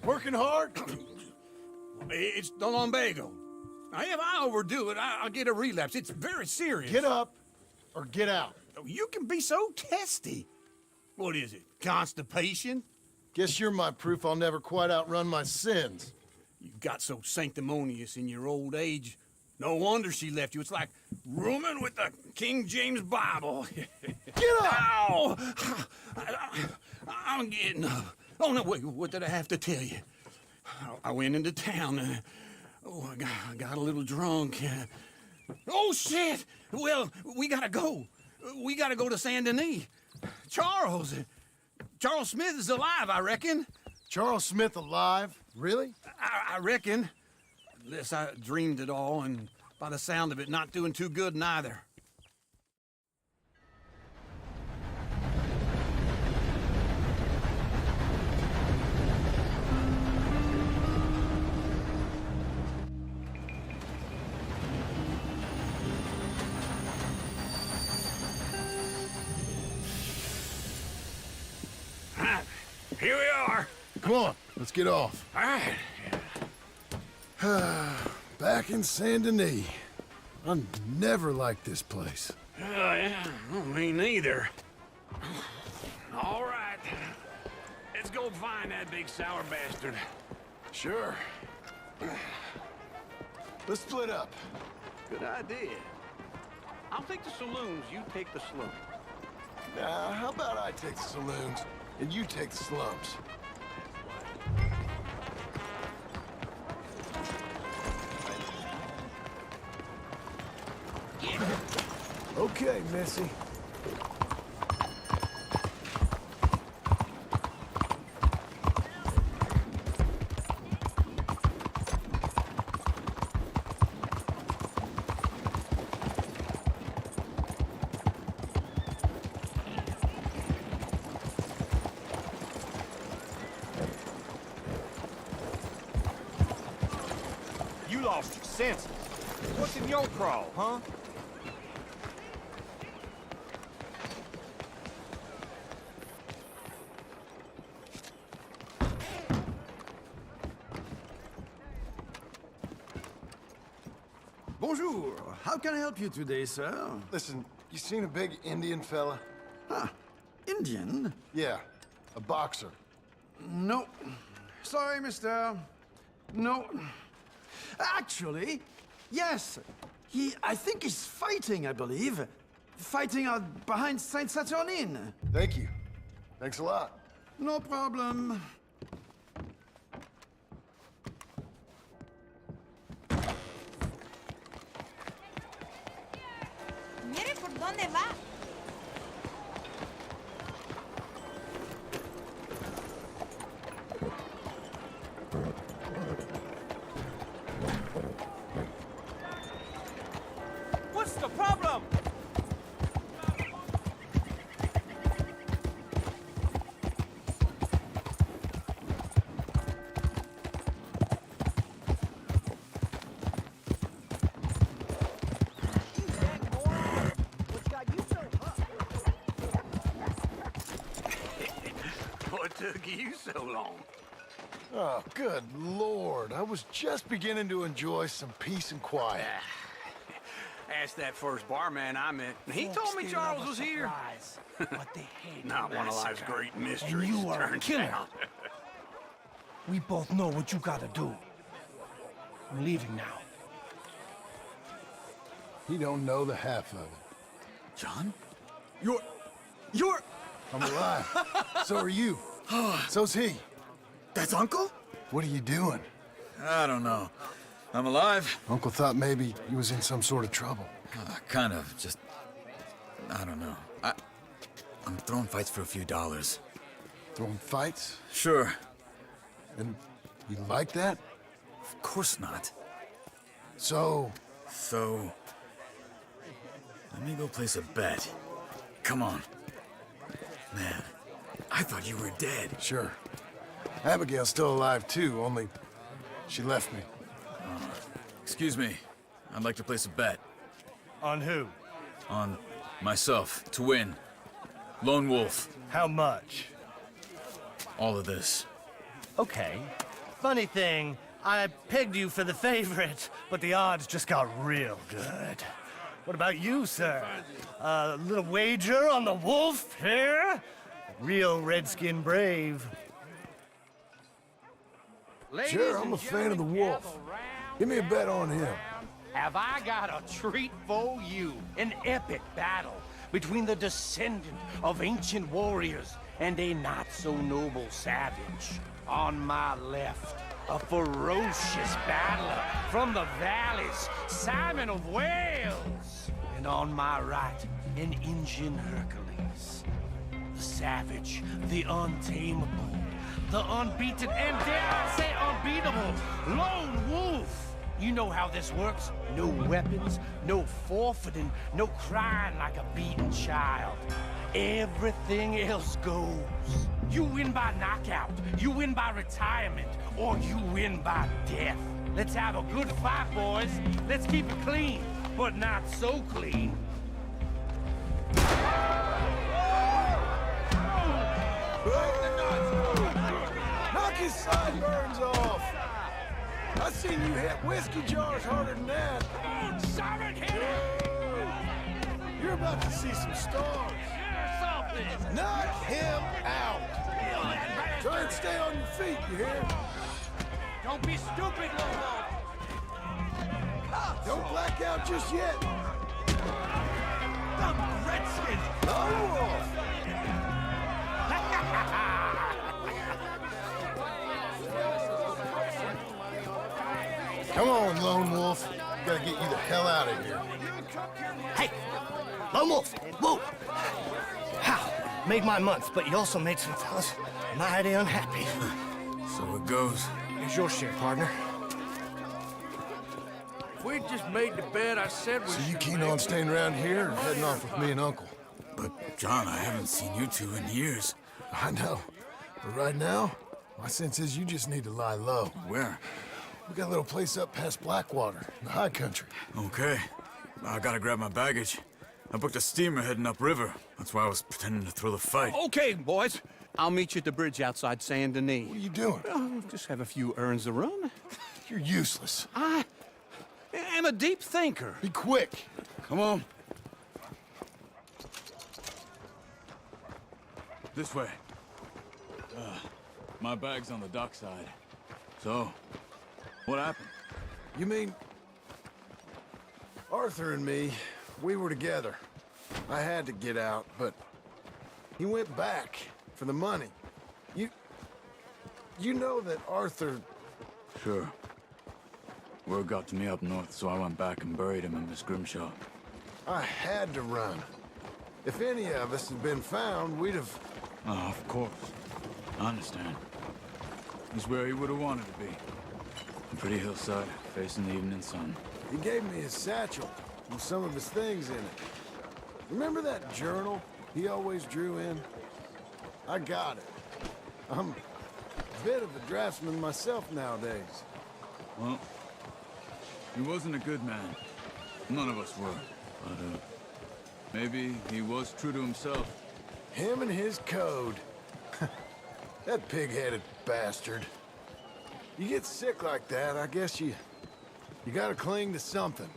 Working hard? It's the lumbago. Now, if I overdo it, I'll get a relapse. It's very serious. Get up or get out. You can be so testy. What is it, constipation? Guess you're my proof I'll never quite outrun my sins. You got so sanctimonious in your old age. No wonder she left you. It's like rooming with the King James Bible. Get up! Ow! I'm getting up. Oh, no, wait, what did I have to tell you? I went into town. I got a little drunk. Oh, shit! Well, we gotta go. We gotta go to Saint Denis. Charles Smith is alive, I reckon. Charles Smith alive? Really? I reckon. Unless I dreamed it all, and by the sound of it, not doing too good neither. Here we are. Come on, let's get off. All right. Back in Saint Denis. I never liked this place. Yeah, well, me neither. All right. Let's go find that big sour bastard. Sure. Let's split up. Good idea. I'll take the saloons, you take the slum. Now, how about I take the saloons and you take the slums? Okay, Missy. You lost your senses. What's in your crawl, huh? Bonjour. How can I help you today, sir? Listen, you seen a big Indian fella? Ah, Indian? Yeah, a boxer. No. Sorry, mister. No. Actually, yes. I think he's fighting, I believe. Fighting out behind Saint Saturnin. Thank you. Thanks a lot. No problem. Mire por dónde va. What's the problem? What took you so long? Oh, good Lord. I was just beginning to enjoy some peace and quiet. Asked that first barman I met. He told me Charles was here. But they hate Not one of life's great mysteries. you are a turns killer. out. We both know what you gotta do. I'm leaving now. He don't know the half of it. John? I'm alive. So are you. So's he. That's Uncle? What are you doing? I don't know. I'm alive. Uncle thought maybe he was in some sort of trouble. Kind of. Just... I don't know. I'm throwing fights for a few dollars. Throwing fights? Sure. And you like that? Of course not. So, So... let me go place a bet. Come on. Man, I thought you were dead. sure. Abigail's still alive too, only she left me. Excuse me. I'd like to place a bet. On who? On myself, to win. Lone Wolf. How much? All of this. Okay. Funny thing, I pegged you for the favorite, but the odds just got real good. What about you, sir? A little wager on the wolf here? Real redskin brave. Sure, I'm a fan of the wolf. Give me a bet on him. Have I got a treat for you? An epic battle between the descendant of ancient warriors and a not-so-noble savage. On my left, a ferocious battler from the valleys, Simon of Wales. And on my right, an Injun Hercules. The savage, the untamable, the unbeaten, and dare I say unbeatable, lone wolf. You know how this works. No weapons, no forfeiting, no crying like a beaten child. Everything else goes. You win by knockout, you win by retirement, or you win by death. Let's have a good fight, boys. Let's keep it clean, but not so clean. Knock his sideburns off! I seen you hit whiskey jars harder than that. Simon, hit it! You're about to see some stars. Knock him out! Try and stay on your feet, you hear? Don't be stupid, Lobo! Don't black out just yet. The Redskin! Lone Wolf! Come on, Lone Wolf. Gotta get you the hell out of here. Hey, Lone Wolf, whoa! How? Made my month, but you also made some fellas mighty unhappy. So it goes. Here's your share, partner. If we just made the bed I said we So you should keen make, on staying around here or heading off with me and Uncle? But, John, I haven't seen you two in years. I know. But right now, my sense is you just need to lie low. Where? We got a little place up past Blackwater, in the high country. Okay. I gotta grab my baggage. I booked a steamer heading upriver. That's why I was pretending to throw the fight. Okay, boys. I'll meet you at the bridge outside Saint Denis. What are you doing? Oh, just have a few errands to run. You're useless. I am a deep thinker. Be quick. Come on. This way. My bag's on the dockside. So, what happened? You mean... Arthur and me, we were together. I had to get out, but he went back for the money. You know that Arthur... Sure. Word got to me up north, so I went back and buried him in Miss Grimshaw. I had to run. If any of us had been found, we'd have... Oh, of course. I understand. He's where he would have wanted to be. A pretty hillside, facing the evening sun. He gave me his satchel with some of his things in it. Remember that journal he always drew in? I got it. I'm a bit of a draftsman myself nowadays. Well, he wasn't a good man. None of us were. But, maybe he was true to himself. Him and his code. That pig-headed bastard. You get sick like that, I guess you gotta cling to something.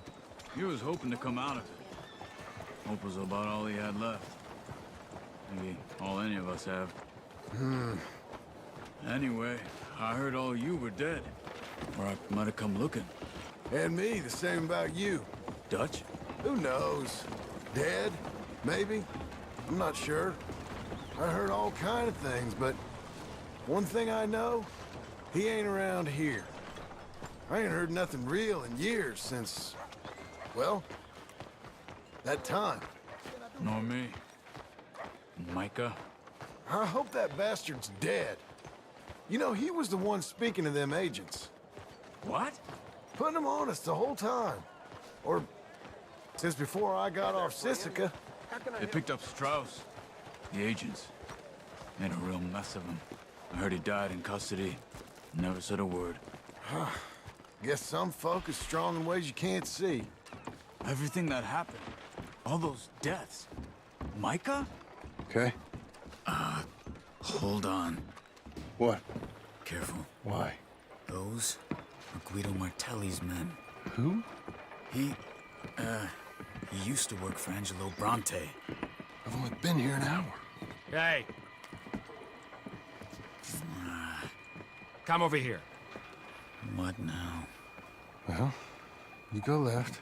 He was hoping to come out of it. Hope was about all he had left. Maybe all any of us have. Anyway, I heard all you were dead. Or I might have come looking. And me, the same about you. Dutch? Who knows? Dead? Maybe? I'm not sure. I heard all kind of things, but one thing I know, he ain't around here. I ain't heard nothing real in years since, well, that time. Nor me. Micah? I hope that bastard's dead. You know, he was the one speaking to them agents. What? Putting them on us the whole time. Or since before I got off Sisika. They picked up Strauss. The agents. Made a real mess of him. I heard he died in custody. Never said a word. Guess some folk is strong in ways you can't see. Everything that happened. All those deaths. Micah? Okay. Hold on. What? Careful. Why? Those are Guido Martelli's men. Who? He used to work for Angelo Bronte. I've only been here an hour. Hey. Come over here. What now? Well, you go left,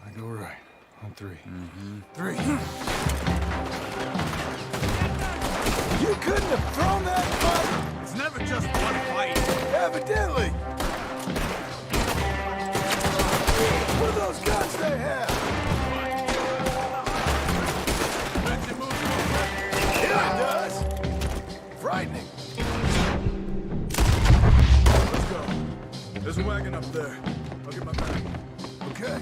I go right. On three. Three. You couldn't have thrown that fight! It's never just one fight. Evidently! What are those guns they have? Yeah, it does! Frightening. Let's go. There's a wagon up there. I'll get my back. Okay.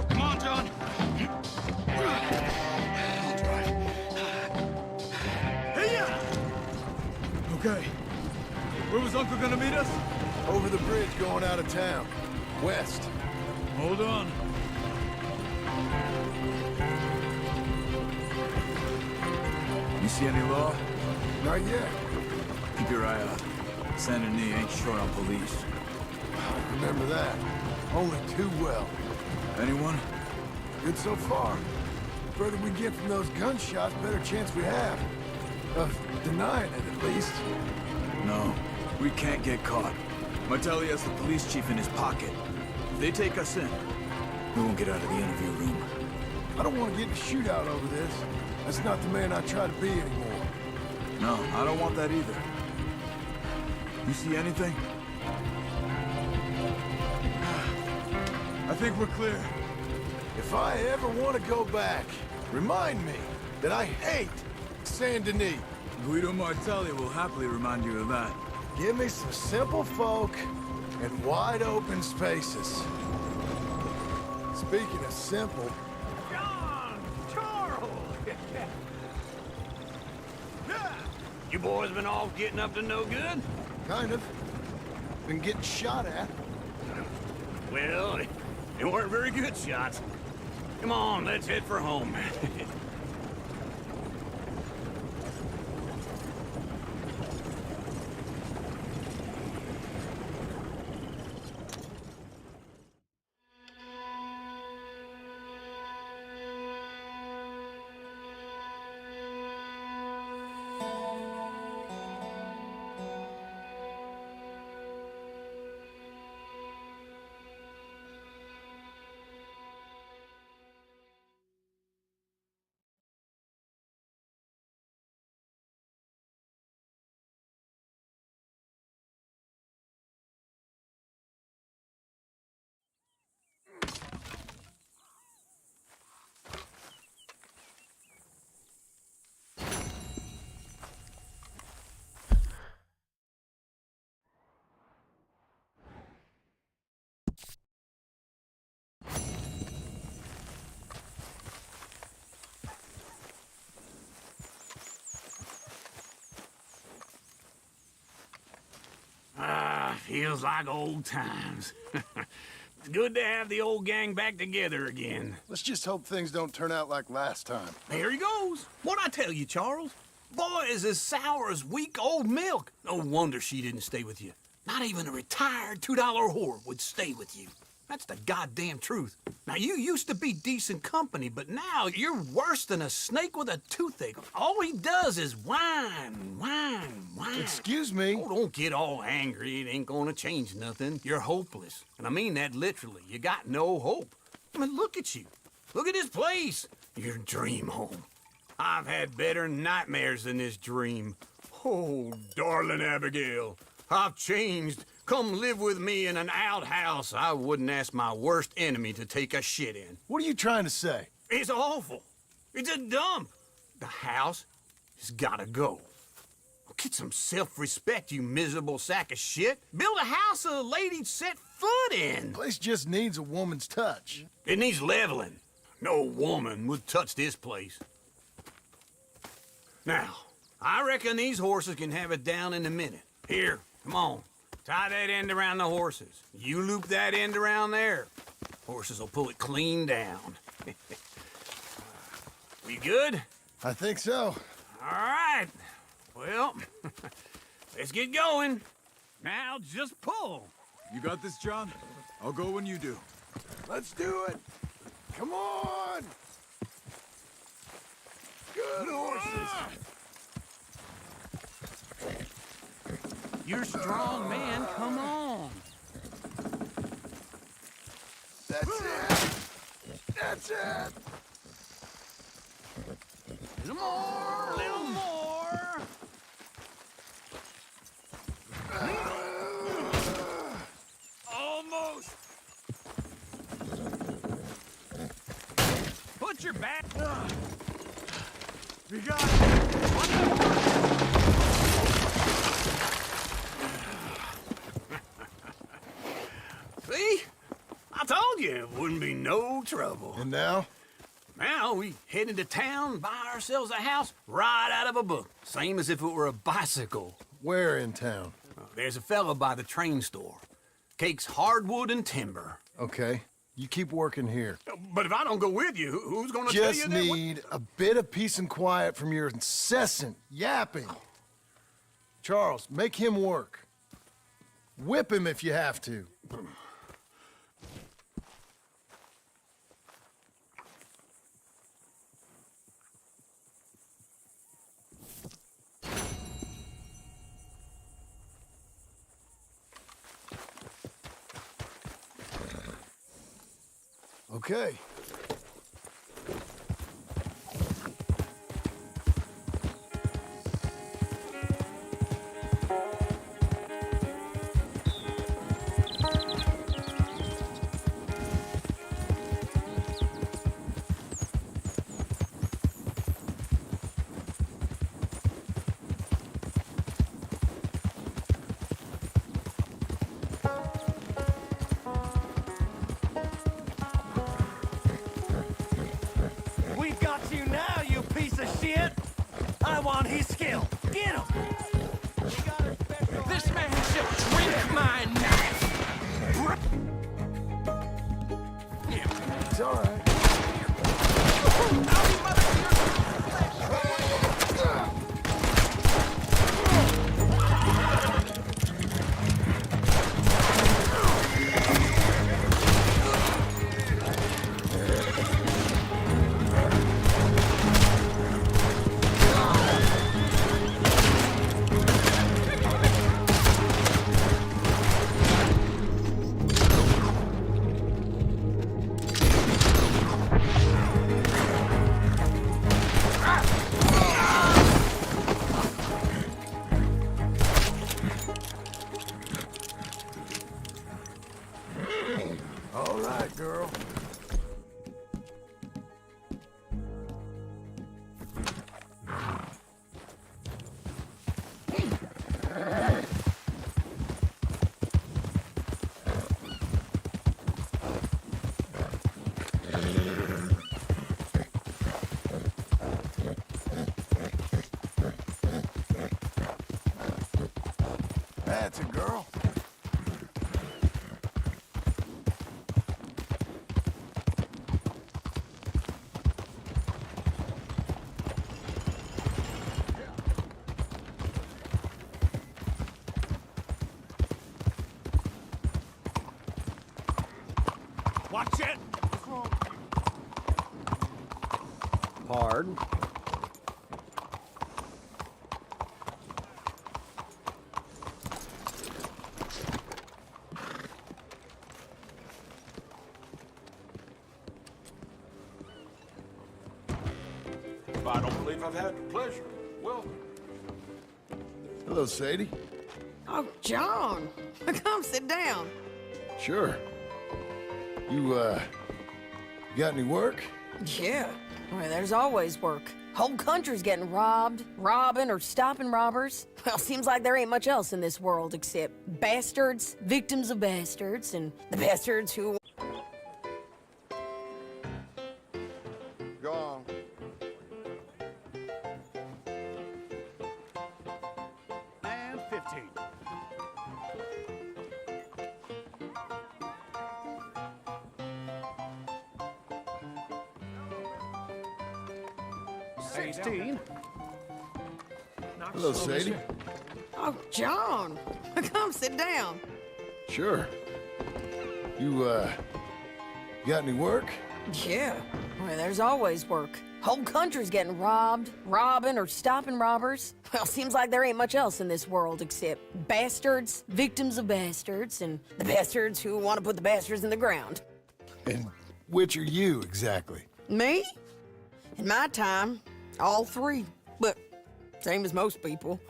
Come on, John. Okay. Where was Uncle gonna meet us? Over the bridge going out of town. West. Hold on. You see any law? Not yet. Keep your eye out. Saint Denis ain't short on police. I remember that. Only too well. Anyone? Good so far. Further we get from those gunshots, better chance we have. Of denying it, at least. No. We can't get caught. Martelli has the police chief in his pocket. If they take us in, we won't get out of the interview room. I don't want to get in a shootout over this. That's not the man I try to be anymore. No, I don't want that either. You see anything? I think we're clear. If I ever want to go back, remind me that I hate Saint Denis. Guido Martelli will happily remind you of that. Give me some simple folk and wide open spaces. Speaking of simple, John! Charles! You boys been all getting up to no good? kind of. Been getting shot at. Well, they weren't very good shots. Come on, let's head for home. Feels like old times. It's good to have the old gang back together again. Let's just hope things don't turn out like last time. There he goes. What'd I tell you, Charles? Boy is as sour as week-old milk. No wonder she didn't stay with you. Not even a retired $2 whore would stay with you. That's the goddamn truth. Now, you used to be decent company, but now you're worse than a snake with a toothache. All he does is whine, whine, whine. Excuse me? Oh, don't get all angry. It ain't gonna change nothing. You're hopeless. And I mean that literally. You got no hope. I mean, look at you. Look at this place. Your dream home. I've had better nightmares than this dream. Oh, darling Abigail, I've changed. Come live with me in an outhouse I wouldn't ask my worst enemy to take a shit in. What are you trying to say? It's awful. It's a dump. The house has gotta go. Get some self-respect, you miserable sack of shit. Build a house a lady'd set foot in. Place just needs a woman's touch. It needs leveling. No woman would touch this place. Now, I reckon these horses can have it down in a minute. Here, come on. Tie that end around the horses. You loop that end around there. Horses will pull it clean down. We good? I think so. All right. Well, let's get going. Now just pull. You got this, John? I'll go when you do. Let's do it. Come on. Good horses. You're strong, man. Come on. That's it. That's it. Little more, little more. Almost. Put your back. You got it. See? I told you it wouldn't be no trouble. And now? Now we head into town, buy ourselves a house right out of a book. Same as if it were a bicycle. Where in town? There's a fella by the train store. Cakes hardwood and timber. Okay. You keep working here. But if I don't go with you, who's gonna tell you Just that? need a bit of peace and quiet from your incessant yapping. Charles, make him work. Whip him if you have to. Okay. We've got you now, you piece of shit! I want his skill. Get him! This man should drink my knife. It's all right. All right, girl. That's a girl. Watch it! Hard. I don't believe I've had the pleasure. Welcome. Hello, Sadie. Oh, John. Come sit down. Sure. You got any work? Yeah. Well, there's always work. Whole country's getting robbed, robbing, or stopping robbers. Well, seems like there ain't much else in this world except bastards, victims of bastards, and the bastards who... Go on. And 15. $16. Hello, Sadie. Oh, John. Come sit down. Sure. You got any work? Yeah. Well, there's always work. Whole country's getting robbed, robbing, or stopping robbers. Well, seems like there ain't much else in this world except bastards, victims of bastards, and the bastards who want to put the bastards in the ground. And which are you, exactly? Me? In my time, all three. But same as most people.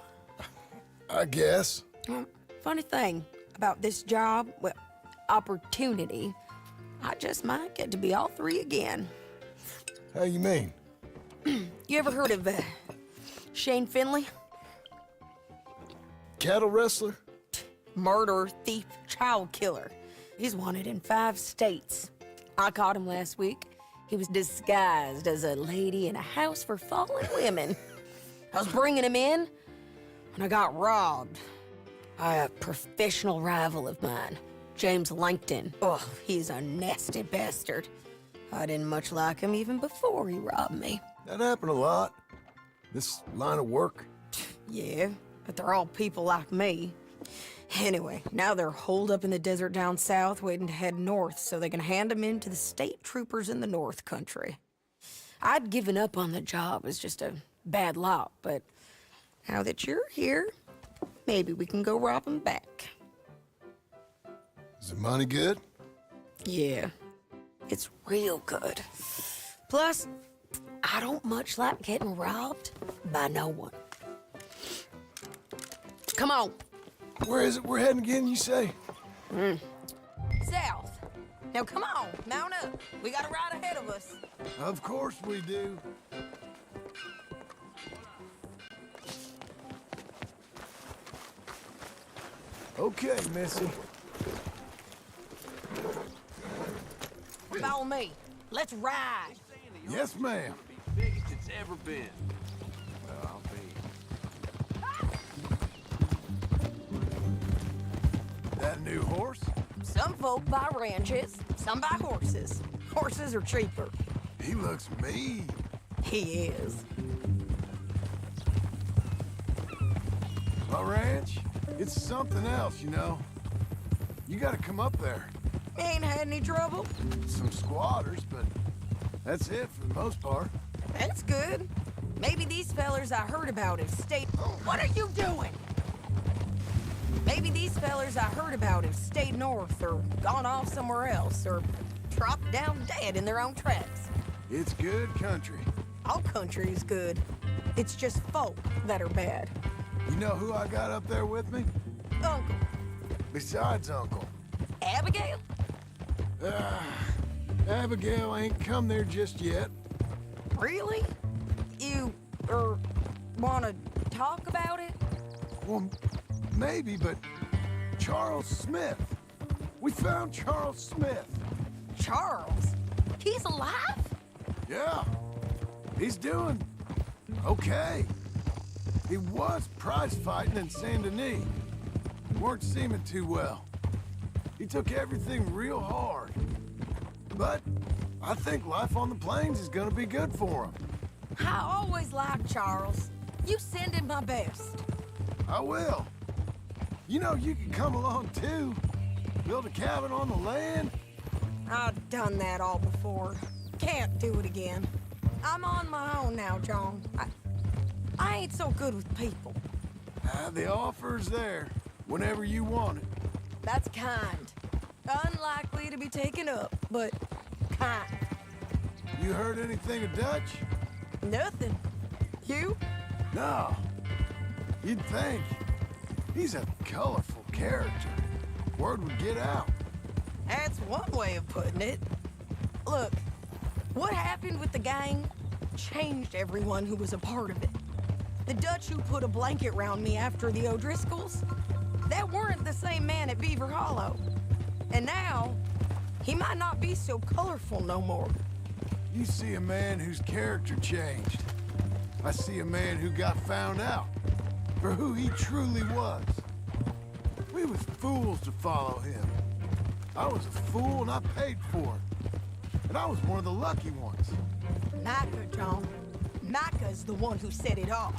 I guess. Funny thing about this job, well, opportunity, I just might get to be all three again. How you mean? You ever heard of Shane Finley? Cattle wrestler? Murderer, thief, child killer. He's wanted in 5 states. I caught him last week. He was disguised as a lady in a house for fallen women. I was bringing him in, and I got robbed by a professional rival of mine, James Langton. Oh, he's a nasty bastard. I didn't much like him even before he robbed me. That happened a lot. This line of work. Yeah, but they're all people like me. Anyway, now they're holed up in the desert down south, waiting to head north so they can hand them in to the state troopers in the north country. I'd given up on the job as just a bad lot, but now that you're here, maybe we can go rob them back. Is the money good? Yeah, it's real good. Plus, I don't much like getting robbed by no one. Come on. Where is it we're heading again, you say? South. Now come on, mount up. We got a ride ahead of us. Of course we do. Okay, Missy. Follow me. Let's ride. Yes, ma'am. Biggest it's ever been. Well, I'll be. That new horse? Some folk buy ranches, some buy horses. Horses are cheaper. He looks mean. He is. My ranch? It's something else, you know. You gotta come up there. Ain't had any trouble? Some squatters, but that's it for the most part. That's good. Maybe these fellers I heard about have stayed... What are you doing? Maybe these fellers I heard about have stayed north or gone off somewhere else or dropped down dead in their own tracks. It's good country. All country is good. It's just folk that are bad. You know who I got up there with me? Uncle. Besides Uncle. Abigail? Abigail ain't come there just yet. Really? You, wanna talk about it? Well, maybe, but Charles Smith. We found Charles Smith. Charles? He's alive? Yeah. He's doing okay. He was prize fighting in Saint Denis. Weren't seeming too well. He took everything real hard. But I think life on the plains is gonna be good for him. I always liked Charles. You send him my best. I will. You know, you can come along too. Build a cabin on the land. I've done that all before. Can't do it again. I'm on my own now, John. I ain't so good with people. The offer's there whenever you want it. That's kind. Unlikely to be taken up, but kind. You heard anything of Dutch? Nothing. You? No. You'd think. He's a colorful character. Word would get out. That's one way of putting it. Look, what happened with the gang changed everyone who was a part of it. The Dutch who put a blanket round me after the O'Driscolls, that weren't the same man at Beaver Hollow. And now, he might not be so colorful no more. You see a man whose character changed. I see a man who got found out for who he truly was. We was fools to follow him. I was a fool and I paid for it. And I was one of the lucky ones. Micah, John. Micah's the one who set it off.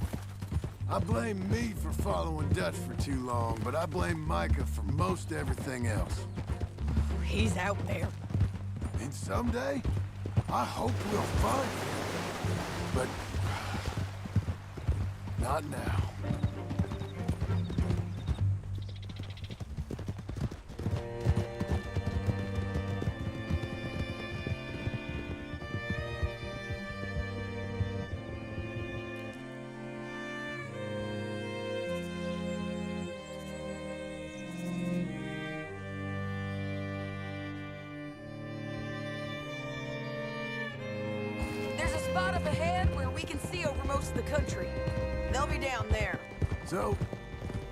I blame me for following Dutch for too long, but I blame Micah for most everything else. He's out there. And someday, I hope we'll find him. But... not now. There's a spot up ahead where we can see over most of the country. They'll be down there. So,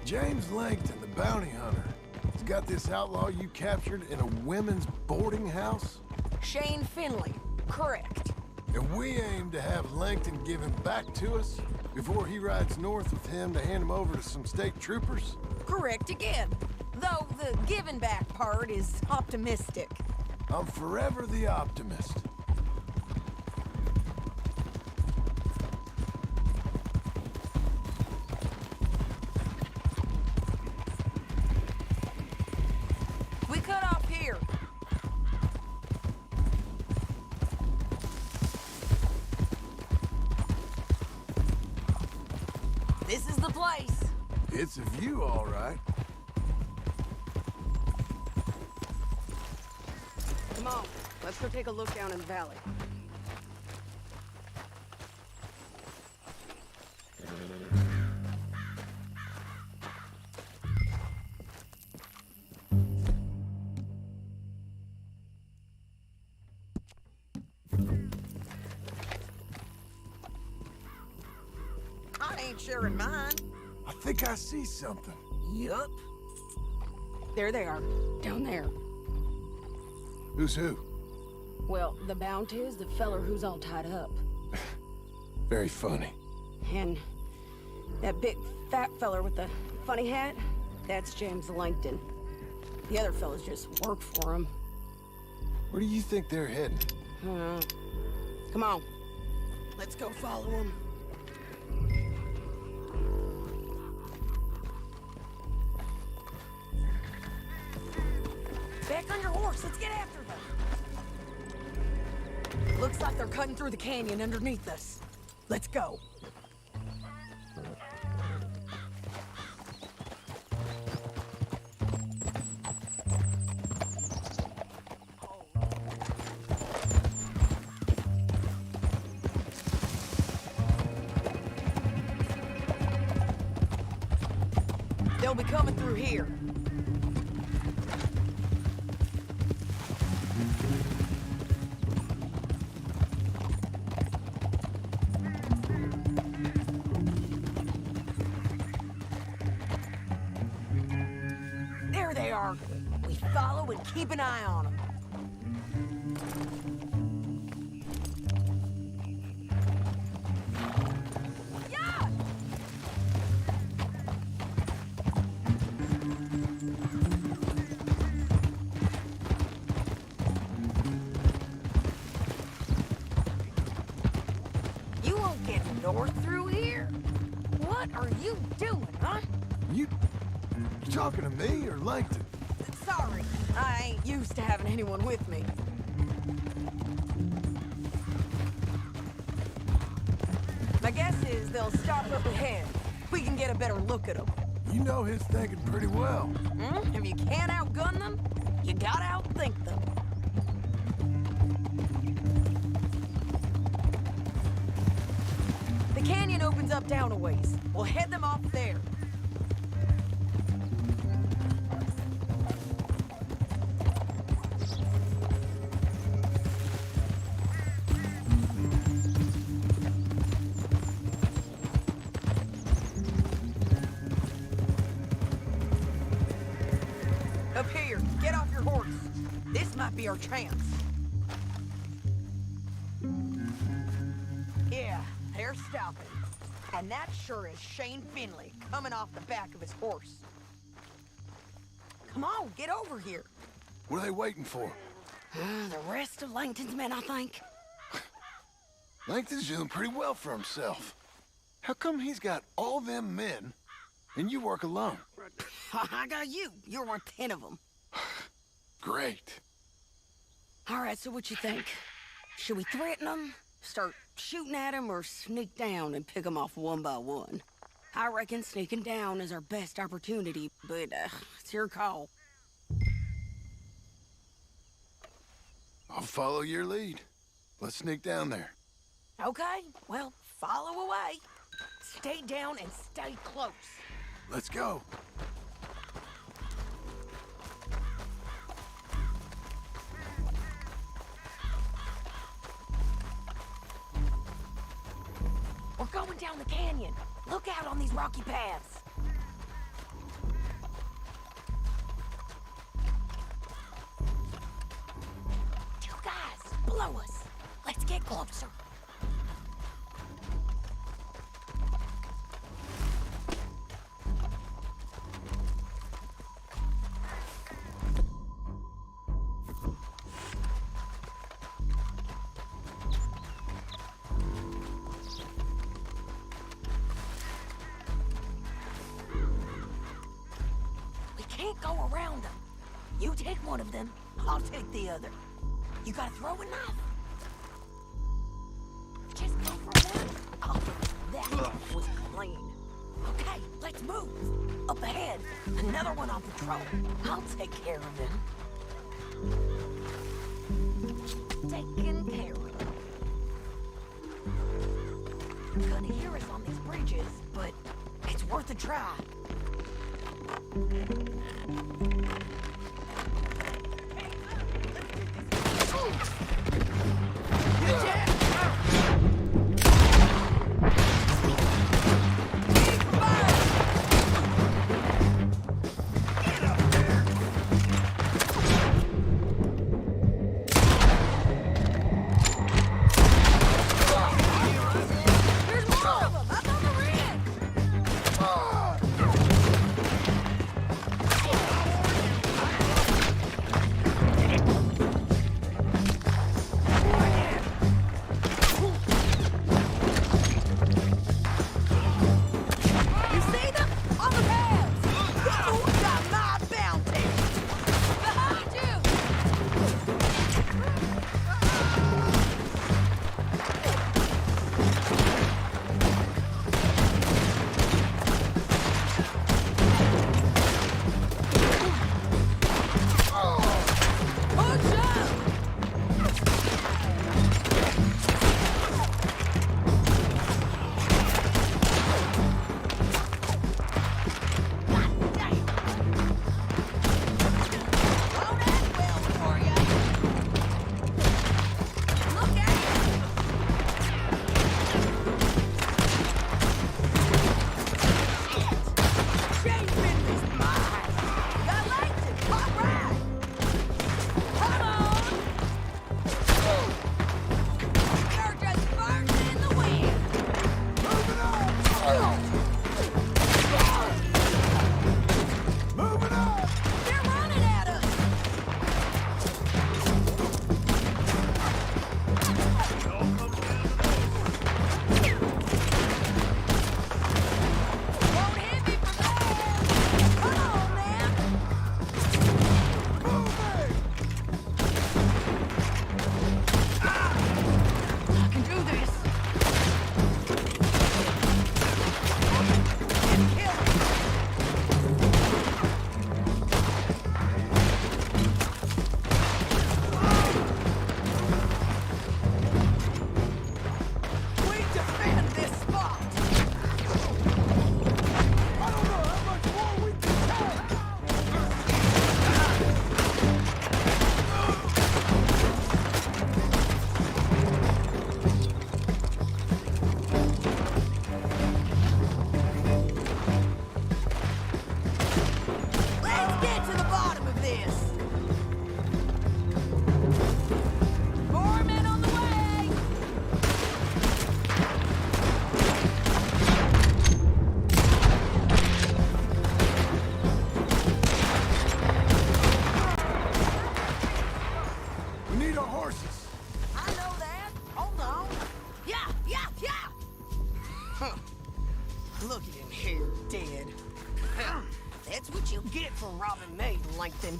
James Langton, the bounty hunter, has got this outlaw you captured in a women's boarding house? Shane Finley, correct. And we aim to have Langton give him back to us before he rides north with him to hand him over to some state troopers? Correct again. Though the giving back part is optimistic. I'm forever the optimist. We cut off here. This is the place. It's a view, all right. Come on, let's go take a look down in the valley. I ain't sharing mine. I think I see something. Yup. There they are, down there. Who's who? Well, the bounty is the feller who's all tied up. Very funny. And that big fat feller with the funny hat, that's James Langton. The other fellas just work for him. Where do you think they're heading? Come on, let's go follow him. Back on your horse, let's get after them. Looks like they're cutting through the canyon underneath us. Let's go. They'll be coming through here. There they are. We follow and keep an eye on them. Yeah! You won't get north through here. What are you doing, huh? You talking to me or Langton? Sorry, I ain't used to having anyone with me. My guess is they'll stop up ahead. We can get a better look at them. You know his thinking pretty well. If you can't outgun them, you gotta outthink them. The canyon opens up down a ways. We'll head them off there. Up here, get off your horse. This might be our chance. Yeah, they're stopping. And that sure is Shane Finley coming off the back of his horse. Come on, get over here. What are they waiting for? The rest of Langton's men, I think. Langton's doing pretty well for himself. How come he's got all them men, and you work alone? I got you. You're worth 10 of them. Great. All right, so what you think? Should we threaten them, start shooting at them, or sneak down and pick them off one by one? I reckon sneaking down is our best opportunity, but it's your call. I'll follow your lead. Let's sneak down there. Okay, well, follow away. Stay down and stay close. Let's go. We're going down the canyon. Look out on these rocky paths. Two guys, below us. Let's get closer. Can't go around them. You take one of them, I'll take the other. You gotta throw a knife. Just go for one. Oh, that was clean. Okay, let's move. Up ahead, another one on patrol. I'll take care of him. Taking care of him. Gonna hear us on these bridges, but it's worth a try. Look at him here, dead. That's what you get for robbing me, Langton.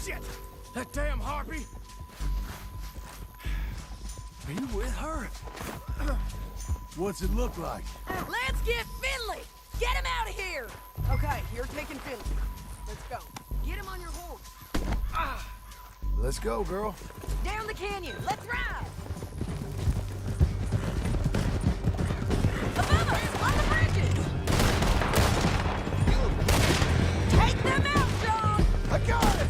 Shit! That damn harpy! Are you with her? What's it look like? Let's get Finley! Get him out of here! Okay, you're taking Finley. Let's go. Get him on your horse. Let's go, girl. Down the canyon. Let's ride! Above us! On the bridges! Take them out, John! I got it!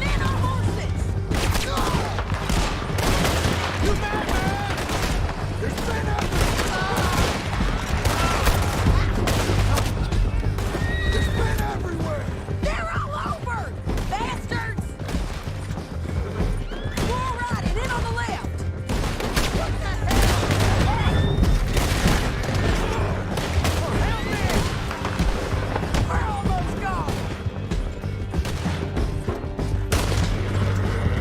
Men on horses! You mad, man? There's men everywhere! There's men everywhere! They're all over! Bastards! More riding, in on the left! What the hell? Oh, help me! We're almost gone!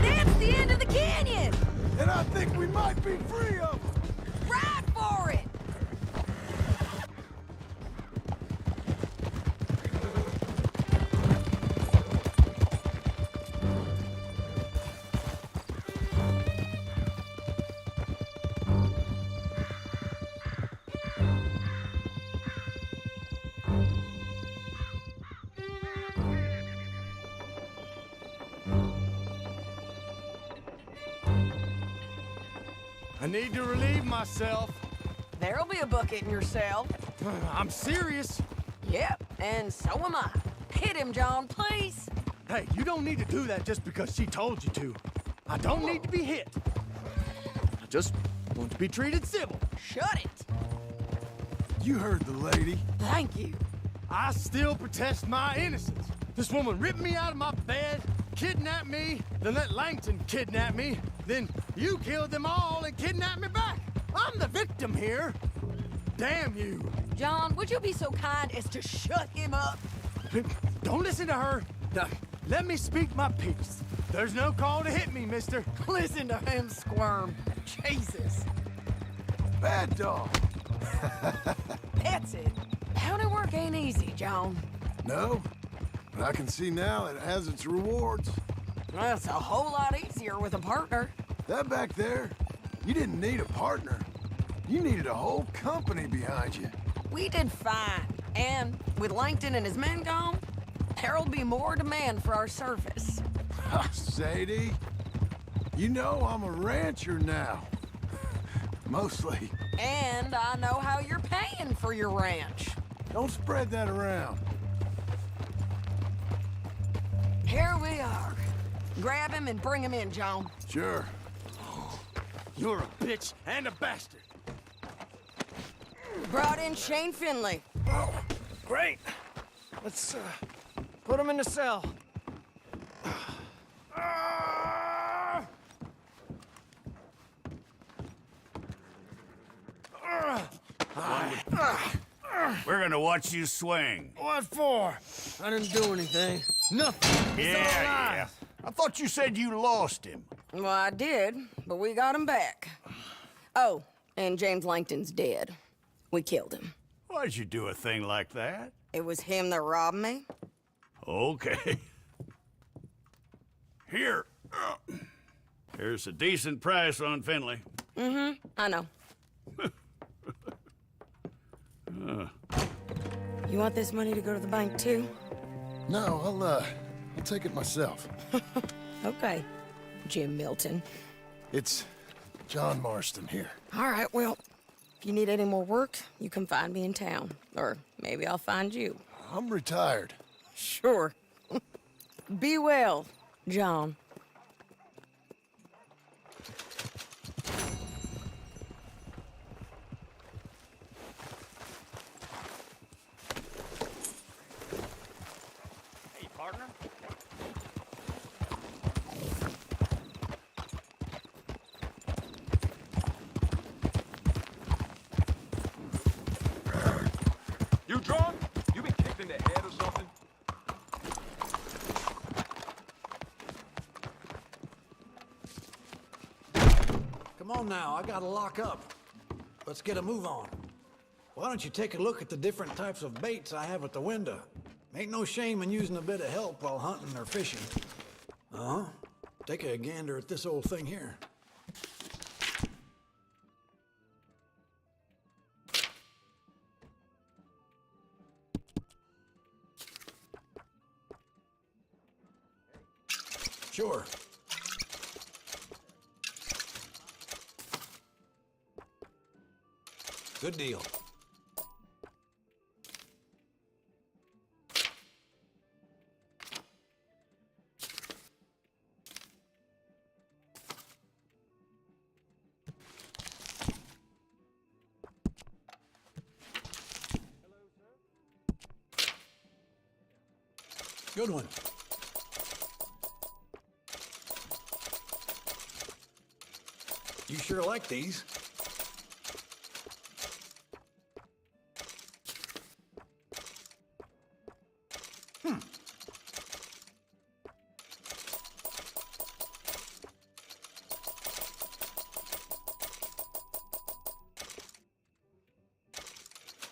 That's the end of the canyon! And I think we might be free of them! Ride for it! I need to relieve myself. There'll be a bucket in your cell. I'm serious. Yep, and so am I. Hit him, John, please. Hey, you don't need to do that just because she told you to. I don't need to be hit. I just want to be treated civil. Shut it. You heard the lady. Thank you. I still protest my innocence. This woman ripped me out of my bed, kidnapped me, then let Langton kidnap me, then you killed them all and kidnapped me back. I'm the victim here. Damn you. John, would you be so kind as to shut him up? Don't listen to her. Now, let me speak my piece. There's no call to hit me, mister. Listen to him squirm. Jesus. Bad dog. That's it. County work ain't easy, John. No, but I can see now it has its rewards. That's a whole lot easier with a partner. That back there, you didn't need a partner. You needed a whole company behind you. We did fine. And with Langton and his men gone, there'll be more demand for our service. Sadie, you know I'm a rancher now. Mostly. And I know how you're paying for your ranch. Don't spread that around. Here we are. Grab him and bring him in, John. Sure. You're a bitch and a bastard. Brought in Shane Finley. Oh, great. Let's, put him in the cell. We're gonna watch you swing. What for? I didn't do anything. Nothing. He's all alive. I thought you said you lost him. Well, I did, but we got him back. Oh, and James Langton's dead. We killed him. Why'd you do a thing like that? It was him that robbed me. Okay. Here. Here's a decent price on Finley. Mm-hmm, I know. You want this money to go to the bank, too? No, I'll take it myself. Okay, Jim Milton. It's John Marston here. All right, well, if you need any more work, you can find me in town. Or maybe I'll find you. I'm retired. Sure. Be well, John. Hey, partner. You drunk? You been kicked in the head or something? Come on now, I gotta lock up. let's get a move on. Why don't you take a look at the different types of baits I have at the window? Ain't no shame in using a bit of help while hunting or fishing. Uh-huh. Take a gander at this old thing here. Sure. Good deal. Good one. You sure like these.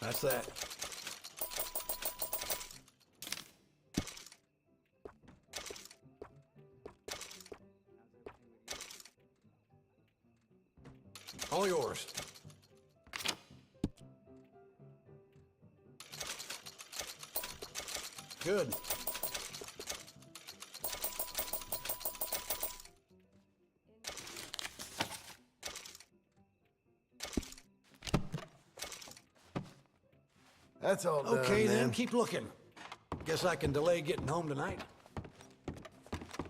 That's that. All yours. Good. That's all done, Okay, then man. keep looking. Guess I can delay getting home tonight.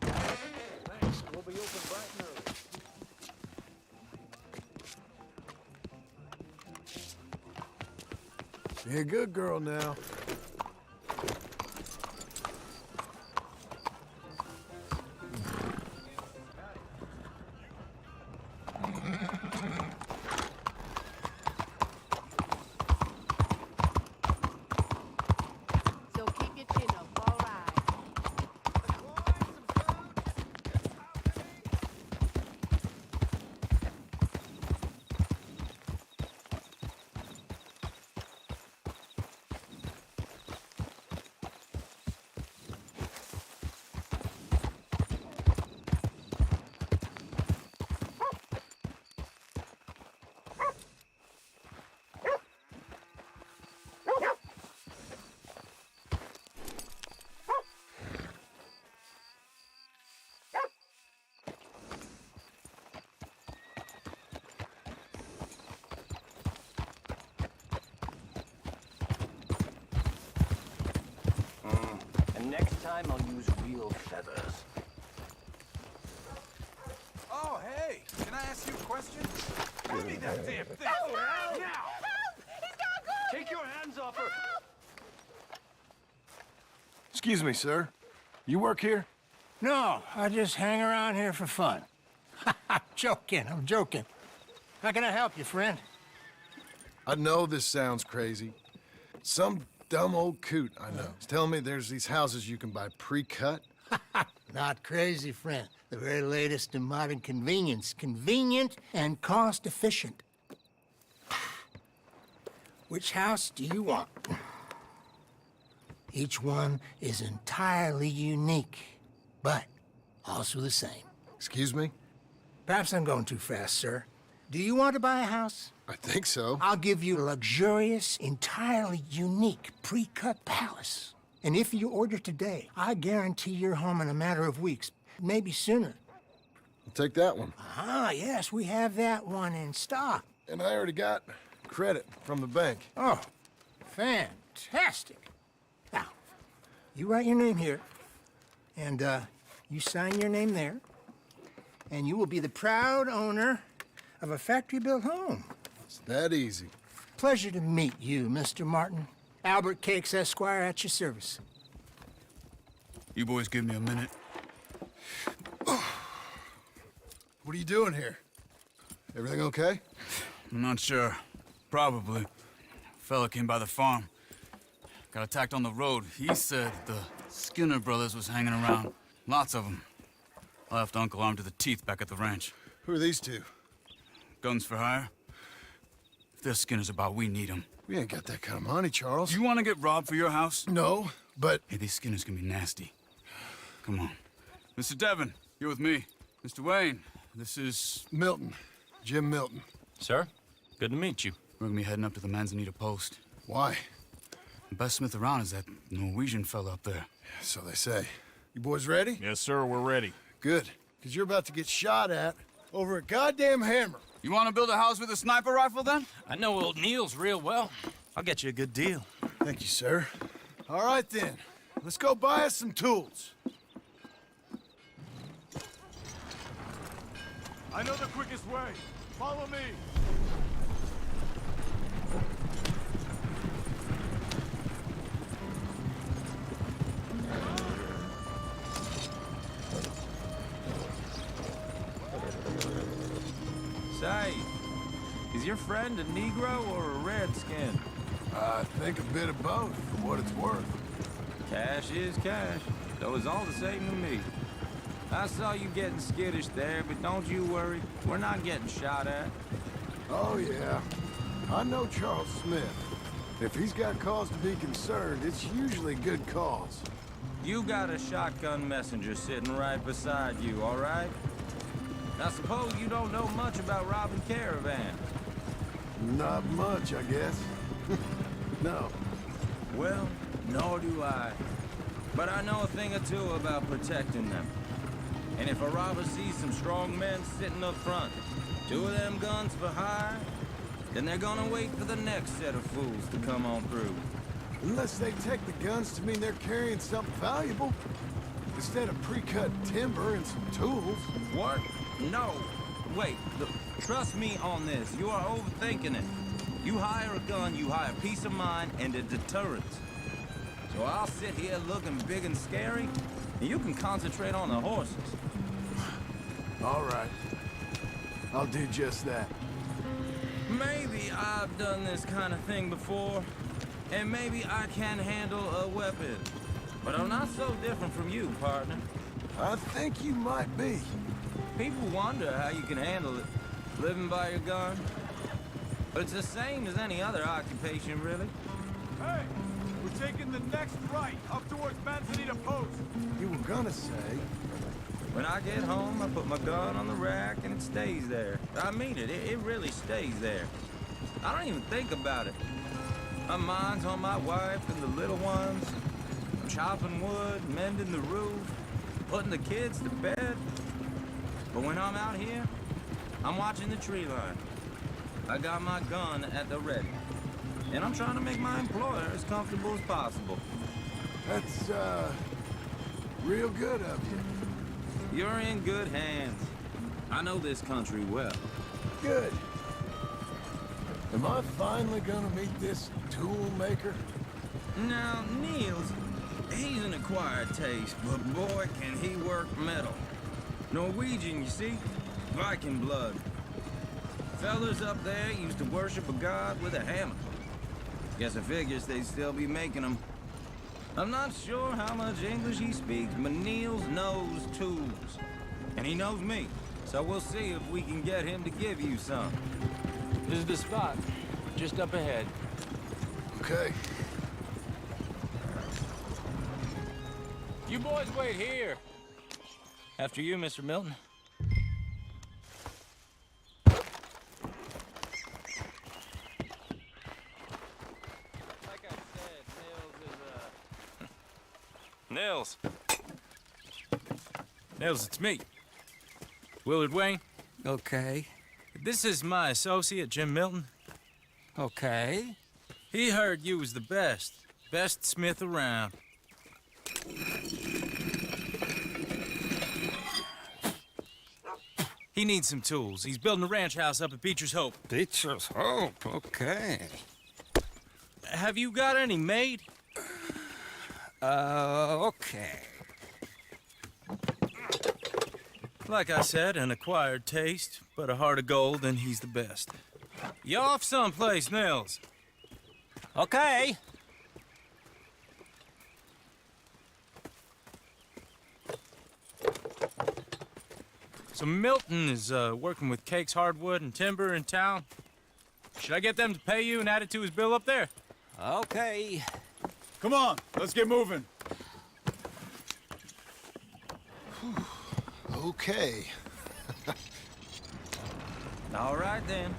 Thanks. We'll be open bright and early. Be a good girl now. So keep your chin up, all right. And next time I'll use real feathers. Oh, hey! Can I ask you a question? Give me that damn thing! Help! Now! Help! He's not good! Take your hands off her! Excuse me, sir. You work here? No, I just hang around here for fun. I'm joking. How can I help you, friend? I know this sounds crazy. Some dumb old coot I know is telling me there's these houses you can buy pre-cut. Not crazy, friend. The very latest in modern convenience. Convenient and cost-efficient. Which house do you want? Each one is entirely unique, but also the same. Excuse me? Perhaps I'm going too fast, sir. Do you want to buy a house? I think so. I'll give you a luxurious, entirely unique pre-cut palace. And if you order today, I guarantee you're home in a matter of weeks, maybe sooner. I'll take that one. Ah, yes, we have that one in stock. And I already got credit from the bank. Oh, fantastic. Now, you write your name here, and you sign your name there, and you will be the proud owner of a factory-built home. It's that easy. Pleasure to meet you, Mr. Martin. Albert Cakes, Esquire, at your service. You boys give me a minute. What are you doing here? Everything okay? I'm not sure. Probably. Fella came by the farm. Got attacked on the road. He said the Skinner brothers was hanging around. Lots of them. I left Uncle armed to the teeth back at the ranch. Who are these two? Guns for hire. If their skin is about, we need them. We ain't got that kind of money, Charles. You want to get robbed for your house? No, but... Hey, these skinners can be nasty. Come on. Mr. Devon, you're with me. Mr. Wayne, this is... Milton. Jim Milton. Sir, good to meet you. We're gonna be heading up to the Manzanita post. Why? The best smith around is that Norwegian fella up there. So they say. You boys ready? Yes, sir, we're ready. Good. Because you're about to get shot at over a goddamn hammer. You want to build a house with a sniper rifle, then? I know old Neil's real well. I'll get you a good deal. Thank you, sir. All right, then. Let's go buy us some tools. I know the quickest way. Follow me. Say, is your friend a Negro or a Redskin? I think a bit of both, for what it's worth. Cash is cash, though it's all the same to me. I saw you getting skittish there, but don't you worry. We're not getting shot at. Oh, yeah. I know Charles Smith. If he's got cause to be concerned, it's usually good cause. You got a shotgun messenger sitting right beside you, all right? I suppose you don't know much about robbing caravans. Not much, I guess. No. Well, nor do I. But I know a thing or two about protecting them. And if a robber sees some strong men sitting up front, 2 of them guns for hire, then they're gonna wait for the next set of fools to come on through. Unless they take the guns to mean they're carrying something valuable. Instead of pre-cut timber and some tools. What? No. Wait, look, trust me on this. You are overthinking it. You hire a gun, you hire peace of mind and a deterrence. So I'll sit here looking big and scary, and you can concentrate on the horses. All right. I'll do just that. Maybe I've done this kind of thing before, and maybe I can handle a weapon. But I'm not so different from you, partner. I think you might be. People wonder how you can handle it, living by your gun. But it's the same as any other occupation, really. Hey, we're taking the next right, up towards Manzanita Post. You were gonna say. When I get home, I put my gun on the rack and it stays there. I mean it, it really stays there. I don't even think about it. My mind's on my wife and the little ones. I'm chopping wood, mending the roof, putting the kids to bed. But when I'm out here, I'm watching the tree line. I got my gun at the ready. And I'm trying to make my employer as comfortable as possible. That's, real good of you. You're in good hands. I know this country well. Good. Am I finally gonna meet this tool maker? Now, Niels, he's an acquired taste, but boy, can he work metal. Norwegian, you see? Viking blood. Fellas up there used to worship a god with a hammer. Guess I figures they'd still be making them. I'm not sure how much English he speaks, but Niels knows tools. And he knows me, so we'll see if we can get him to give you some. This is the spot, just up ahead. Okay. You boys wait here. After you, Mr. Milton. Like I said, Nils is, Nils. Nils, it's me. Willard Wayne. Okay. This is my associate, Jim Milton. Okay. He heard you was the best. Best smith around. He needs some tools. He's building a ranch house up at Beecher's Hope. Beecher's Hope, okay. Have you got any made? Okay. Like I said, an acquired taste, but a heart of gold, and he's the best. You off someplace, Nils? Okay. So Milton is working with Cake's Hardwood and Timber in town? Should I get them to pay you and add it to his bill up there? Okay. Come on, let's get moving. Okay. All right, then.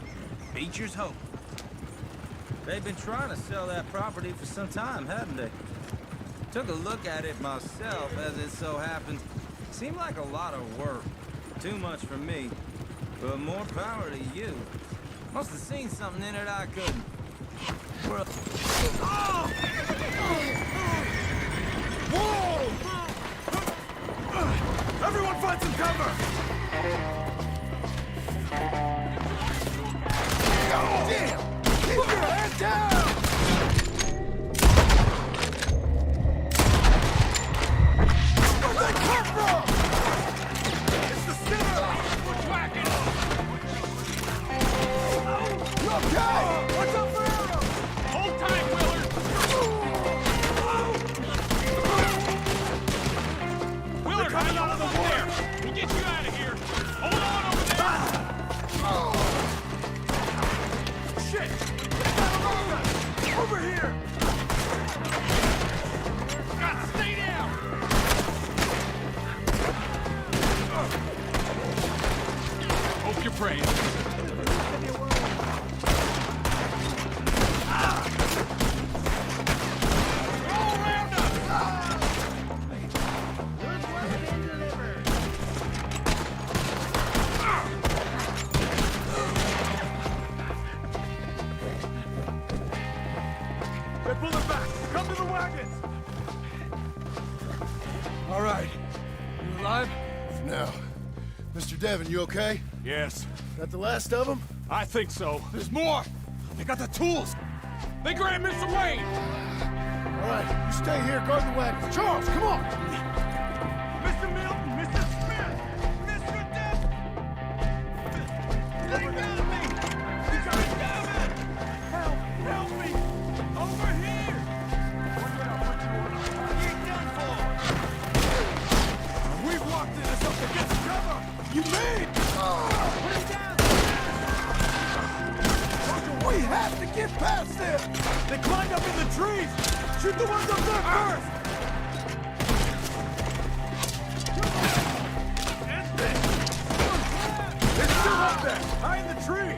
Beecher's Hope. They've been trying to sell that property for some time, haven't they? Took a look at it myself, as it so happens. Seemed like a lot of work. Too much for me. But more power to you. Must have seen something in it I couldn't. Well... Oh! Whoa! Everyone find some cover! Oh, damn! Keep your head down! Where'd they come from? It's the Skinner! Bushwhacking! You okay? Watch out for arrows! Hold tight, Willard! Willard, hang on over there! We'll get you out of here! Hold on over there! Shit! Over here! God, stay down! Hope you're praying. All around us! Good work been delivered. They're pulling back! Come to the wagons! All right. You alive? For now. Mr. Devon, you okay? Yes, That the last of them? I think so. There's more! They got the tools! They grabbed Mr. Wayne! All right, you stay here, guard the wagons. Charles, come on! Mr. Milton! Mr. Smith! Mr. Devon! They got me! Mr. Devon! Help! Help me! Over here! We're gonna put you on a... You done for! We've locked into something! Get some cover! You mean? Put him down! We have to get past them! They climbed up in the trees! Shoot the ones up there first! They're still up there! High in the tree!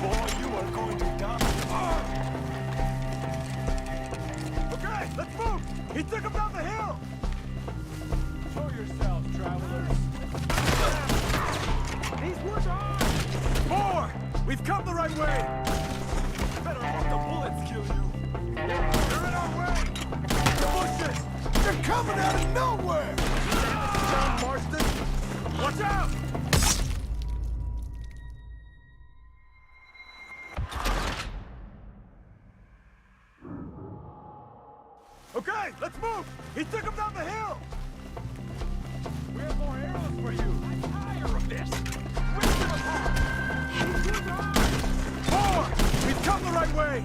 Boy, you are going to die. Okay, let's move! He took him down the hill! Show yourselves, travelers. These woods are ours! More! We've come the right way! Better hope the bullets kill you. They're in our way! The bushes! They're coming out of nowhere! John Marston! Watch out! Okay, let's move! He took him down the hill! We have more arrows for you! I'm tired of this! Rip them apart! More! We've come the right way!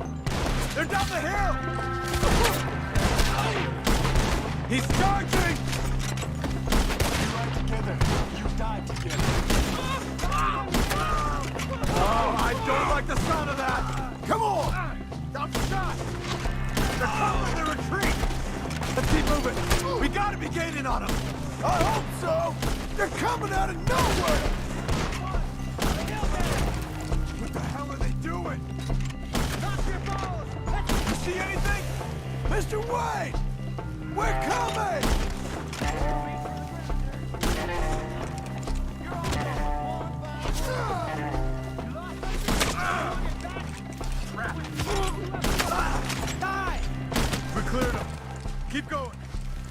They're down the hill! He's charging! You ride together, you die together. Oh, I don't like the sound of that! Come on! Stop the shot! They're following the retreat! Let's keep moving! We gotta be gaining on them! I hope so! They're coming out of nowhere! What the hell are they doing? Drop your balls! You see anything? Mr. Wayne! We're coming! We cleared them. Keep going.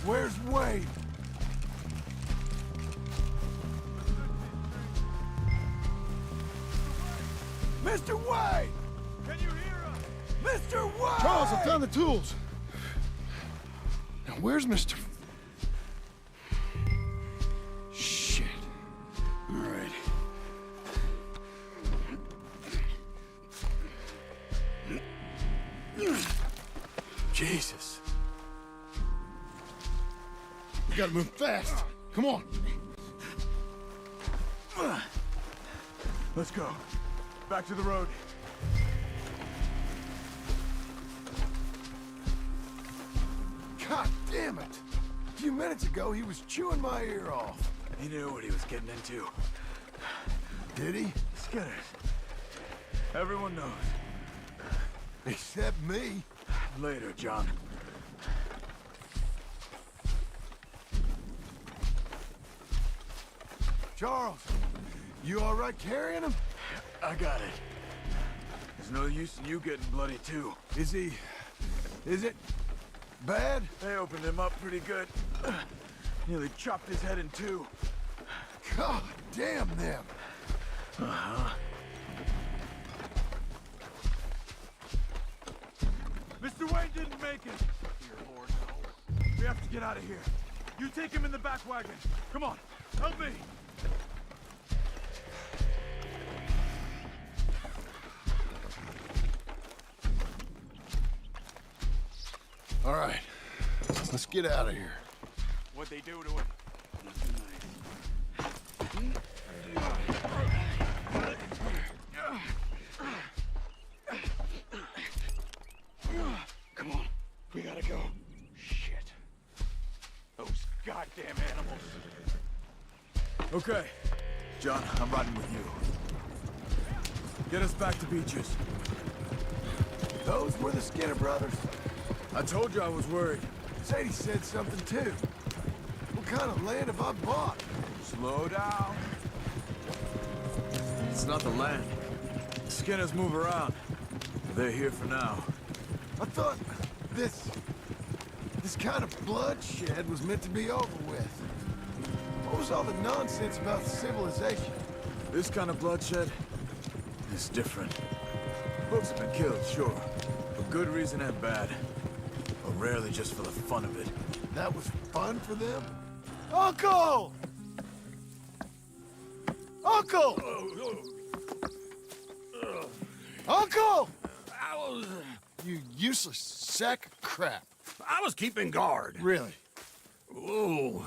Where's Wayne? Mr. Wayne! Can you hear us? Mr. Wayne! Charles, I found the tools. Now where's Mr. Shit. All right. Jesus. Gotta move fast. Come on. Let's go. Back to the road. God damn it! A few minutes ago, he was chewing my ear off. He knew what he was getting into. Did he? Skinners. Everyone knows. Except me. Later, John. Charles, you all right carrying him? I got it. There's no use in you getting bloody, too. Is it bad? They opened him up pretty good. Nearly chopped his head in two. God damn them. Mr. Wayne didn't make it. Dear Lord, no. We have to get out of here. You take him in the back wagon. Come on, help me. All right, let's get out of here. What'd they do to him? Come on, we gotta go. Shit. Those goddamn animals. Okay. John, I'm riding with you. Get us back to Beaches. Those were the Skinner brothers. I told you I was worried. Sadie said something too. What kind of land have I bought? Slow down. It's not the land. Skinners move around. They're here for now. I thought this kind of bloodshed was meant to be over with. What was all the nonsense about civilization? This kind of bloodshed is different. Folks have been killed, sure. For good reason and bad. But rarely just for the fun of it. That was fun for them? Uncle! Uncle! Uncle! You useless sack of crap. I was keeping guard. Really? Whoa.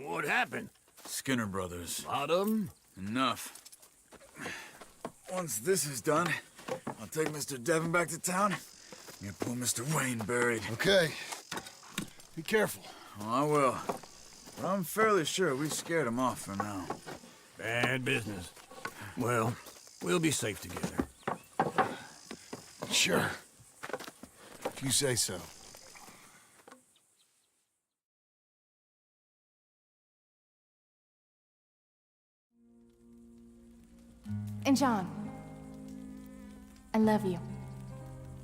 What happened? Skinner brothers. Lot of them? Enough. Once this is done, I'll take Mr. Devon back to town and get poor Mr. Wayne buried. Okay. Be careful. Oh, I will. But I'm fairly sure we scared him off for now. Bad business. Well, we'll be safe together. Sure. If you say so. And John, I love you.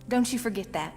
Don't you forget that.